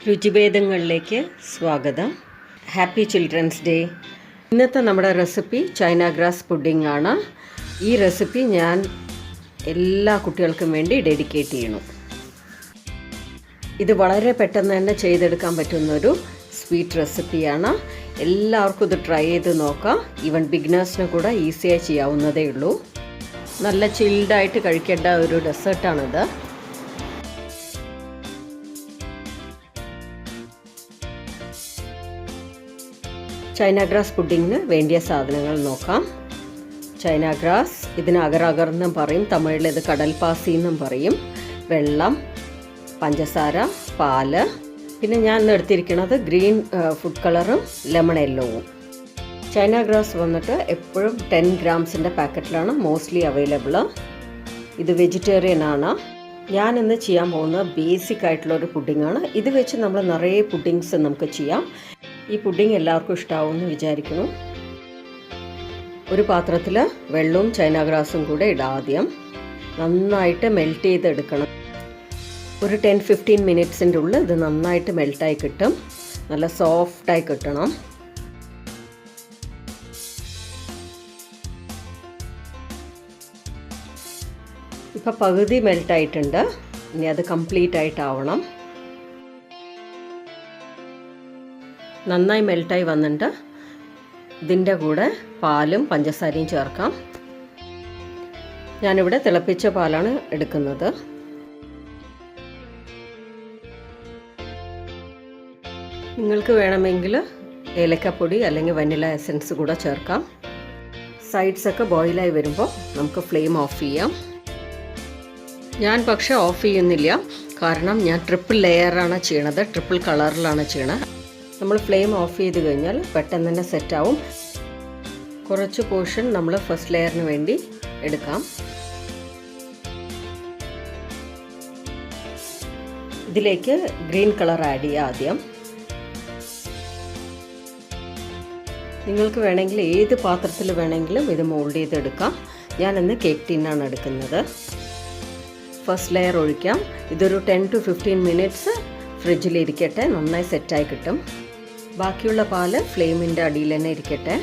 രുചിഭേദങ്ങളിലേക്ക് സ്വാഗതം. Happy children's day. ഇന്നത്തെ നമ്മുടെ റെസിപ്പി ചൈനാഗ്രാസ് പുഡിംഗ് ആണ്. ഈ റെസിപ്പി ഞാൻ എല്ലാ കുട്ടികൾക്കും വേണ്ടി ഡെഡിക്കേറ്റ് ചെയ്യണു. ഇത് വളരെ പെട്ടെന്ന് തന്നെ ചെയ്തെടുക്കാൻ പറ്റുന്നൊരു സ്വീറ്റ് റെസിപ്പിയാണ്. എല്ലാവർക്കും ഇത് ട്രൈ ചെയ്ത് നോക്കാം. ഈവൻ ബിഗിനേഴ്സിന് കൂടെ ഈസിയായി ചെയ്യാവുന്നതേ ഉള്ളൂ. നല്ല ചിൽഡായിട്ട് കഴിക്കേണ്ട ഒരു ഡെസേർട്ടാണിത്. ചൈനാഗ്രാസ് പുഡിങ്ങിന് വേണ്ടിയ സാധനങ്ങൾ നോക്കാം. ചൈനാഗ്രാസ്, ഇതിന് അഗർ അഗർ എന്നും പറയും, തമിഴിൽ ഇത് കടൽപ്പാസി എന്നും പറയും. വെള്ളം, പഞ്ചസാര, പാല്, പിന്നെ ഞാൻ ഇന്ന് എടുത്തിരിക്കുന്നത് ഗ്രീൻ ഫുഡ് കളറും ലെമൺ യെല്ലോവും. ചൈനാഗ്രാസ് വന്നിട്ട് എപ്പോഴും 10 ഗ്രാംസിൻ്റെ പാക്കറ്റിലാണ് മോസ്റ്റ്ലി അവൈലബിൾ. ഇത് വെജിറ്റേറിയൻ ആണ്. ഞാൻ ഇന്ന് ചെയ്യാൻ പോകുന്ന ബേസിക് ആയിട്ടുള്ളൊരു പുഡിങ്ങാണ്. ഇത് വെച്ച് നമ്മൾ നിറയെ പുഡിങ്സ് നമുക്ക് ചെയ്യാം. ഈ പുഡിങ് എല്ലാവർക്കും ഇഷ്ടമാവുമെന്ന് വിചാരിക്കുന്നു. ഒരു പാത്രത്തിൽ വെള്ളവും ചൈനാഗ്രാസും കൂടെ ആദ്യം നന്നായിട്ട് മെൽറ്റ് ചെയ്തെടുക്കണം. ഒരു 10-15 മിനിറ്റ്സിൻ്റെ ഉള്ളിൽ ഇത് നന്നായിട്ട് മെൽറ്റായി കിട്ടും. നല്ല സോഫ്റ്റായി കിട്ടണം. ഇപ്പം പകുതി മെൽറ്റായിട്ടുണ്ട്. ഇനി അത് കംപ്ലീറ്റ് ആയിട്ടാവണം. നന്നായി മെൽറ്റായി വന്നിട്ട് ഇതിൻ്റെ കൂടെ പാലും പഞ്ചസാരയും ചേർക്കാം. ഞാനിവിടെ തിളപ്പിച്ച പാലാണ് എടുക്കുന്നത്. നിങ്ങൾക്ക് വേണമെങ്കിൽ ഏലക്കപ്പൊടി അല്ലെങ്കിൽ വനില എസൻസ് കൂടെ ചേർക്കാം. സൈഡ്സൊക്കെ ബോയിലായി വരുമ്പോൾ നമുക്ക് ഫ്ലെയിം ഓഫ് ചെയ്യാം. ഞാൻ പക്ഷേ ഓഫ് ചെയ്യുന്നില്ല, കാരണം ഞാൻ ട്രിപ്പിൾ ലെയറാണ് ചെയ്യണത്, ട്രിപ്പിൾ കളറിലാണ് ചെയ്യണത്. നമ്മൾ ഫ്ലെയിം ഓഫ് ചെയ്ത് കഴിഞ്ഞാൽ പെട്ടെന്ന് തന്നെ സെറ്റാവും. കുറച്ച് പോർഷൻ നമ്മൾ ഫസ്റ്റ് ലെയറിന് വേണ്ടി എടുക്കാം. ഇതിലേക്ക് ഗ്രീൻ കളർ ആഡ് ചെയ്യുക ആദ്യം. നിങ്ങൾക്ക് വേണമെങ്കിൽ ഏത് പാത്രത്തിൽ വേണമെങ്കിലും ഇത് മോൾഡ് ചെയ്തെടുക്കാം. ഞാനിന്ന് കേക്ക് ടിന്നാണ് എടുക്കുന്നത്. ഫസ്റ്റ് ലെയർ ഒഴിക്കാം. ഇതൊരു 10-15 മിനിറ്റ്സ് ഫ്രിഡ്ജിലിരിക്കട്ടെ, നന്നായി സെറ്റായി കിട്ടും. ബാക്കിയുള്ള പാല് ഫ്ലെയിമിൻ്റെ അടിയിൽ തന്നെ ഇരിക്കട്ടെ.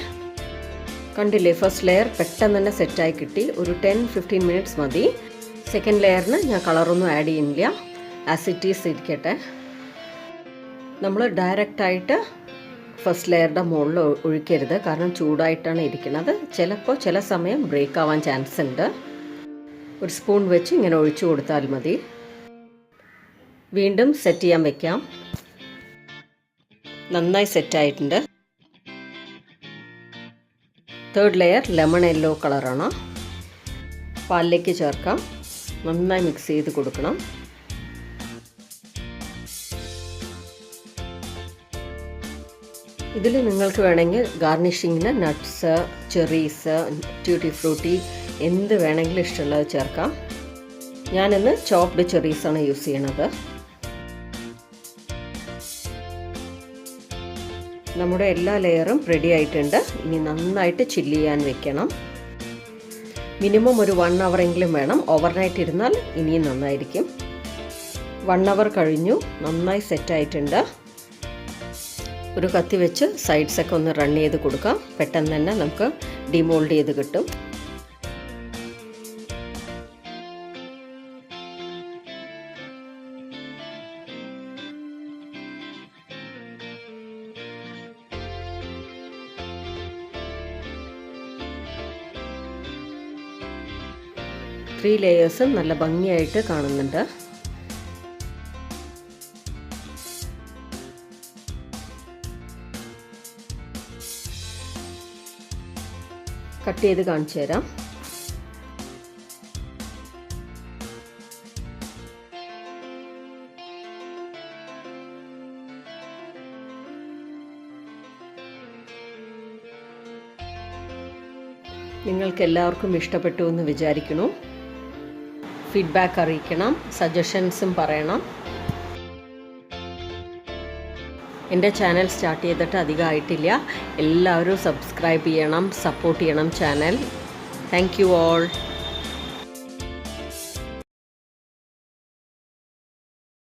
കണ്ടില്ലേ, ഫസ്റ്റ് ലെയർ പെട്ടെന്ന് തന്നെ സെറ്റായി കിട്ടി. ഒരു 10-15 മിനിറ്റ്സ് മതി. സെക്കൻഡ് ലെയറിന് ഞാൻ കളറൊന്നും ആഡ് ചെയ്യുന്നില്ല, ആസിറ്റീസ് ഇരിക്കട്ടെ. നമ്മൾ ഡയറക്റ്റായിട്ട് ഫസ്റ്റ് ലെയറുടെ മുകളിൽ ഒഴിക്കരുത്, കാരണം ചൂടായിട്ടാണ് ഇരിക്കുന്നത്. ചിലപ്പോൾ ചില സമയം ബ്രേക്ക് ആവാൻ ചാൻസ് ഉണ്ട്. ഒരു സ്പൂൺ വെച്ച് ഇങ്ങനെ ഒഴിച്ചു കൊടുത്താൽ മതി. വീണ്ടും സെറ്റ് ചെയ്യാൻ വെക്കാം. നന്നായി സെറ്റായിട്ടുണ്ട്. തേർഡ് ലെയർ ലെമൺ യെല്ലോ കളറാണ്. പാലിലേക്ക് ചേർക്കാം. നന്നായി മിക്സ് ചെയ്ത് കൊടുക്കണം. ഇതിൽ നിങ്ങൾക്ക് വേണമെങ്കിൽ ഗാർണിഷിങ്ങിന് നട്ട്സ്, ചെറീസ്, ട്യൂട്ടി ഫ്രൂട്ടി എന്ത് വേണമെങ്കിലും ഇഷ്ടമുള്ളത് ചേർക്കാം. ഞാനിന്ന് ചോപ്ഡ് ചെറീസാണ് യൂസ് ചെയ്യണത്. നമ്മുടെ എല്ലാ ലെയറും റെഡി ആയിട്ടുണ്ട്. ഇനി നന്നായിട്ട് ചില്ല് ചെയ്യാൻ വെക്കണം. മിനിമം ഒരു 1 ഹവറെങ്കിലും വേണം. ഓവർനൈറ്റ് ഇരുന്നാൽ ഇനിയും നന്നായിരിക്കും. 1 ഹവർ കഴിഞ്ഞു. നന്നായി സെറ്റായിട്ടുണ്ട്. ഒരു കത്തി വെച്ച് സൈഡ്സൊക്കെ ഒന്ന് റൺ ചെയ്ത് കൊടുക്കാം. പെട്ടെന്ന് തന്നെ നമുക്ക് ഡിമോൾഡ് ചെയ്ത് കിട്ടും. ത്രീ ലെയേഴ്സും നല്ല ഭംഗിയായിട്ട് കാണുന്നുണ്ട്. കട്ട് ചെയ്ത് കാണിച്ചു തരാം. നിങ്ങൾക്ക് എല്ലാവർക്കും ഇഷ്ടപ്പെട്ടു എന്ന് വിചാരിക്കുന്നു. ഫീഡ്ബാക്ക് അറിയിക്കണം, സജഷൻസും പറയണം. എൻ്റെ ചാനൽ സ്റ്റാർട്ട് ചെയ്തിട്ട് അധികമായിട്ടില്ല. എല്ലാവരും സബ്സ്ക്രൈബ് ചെയ്യണം, സപ്പോർട്ട് ചെയ്യണം ചാനൽ. Thank you all.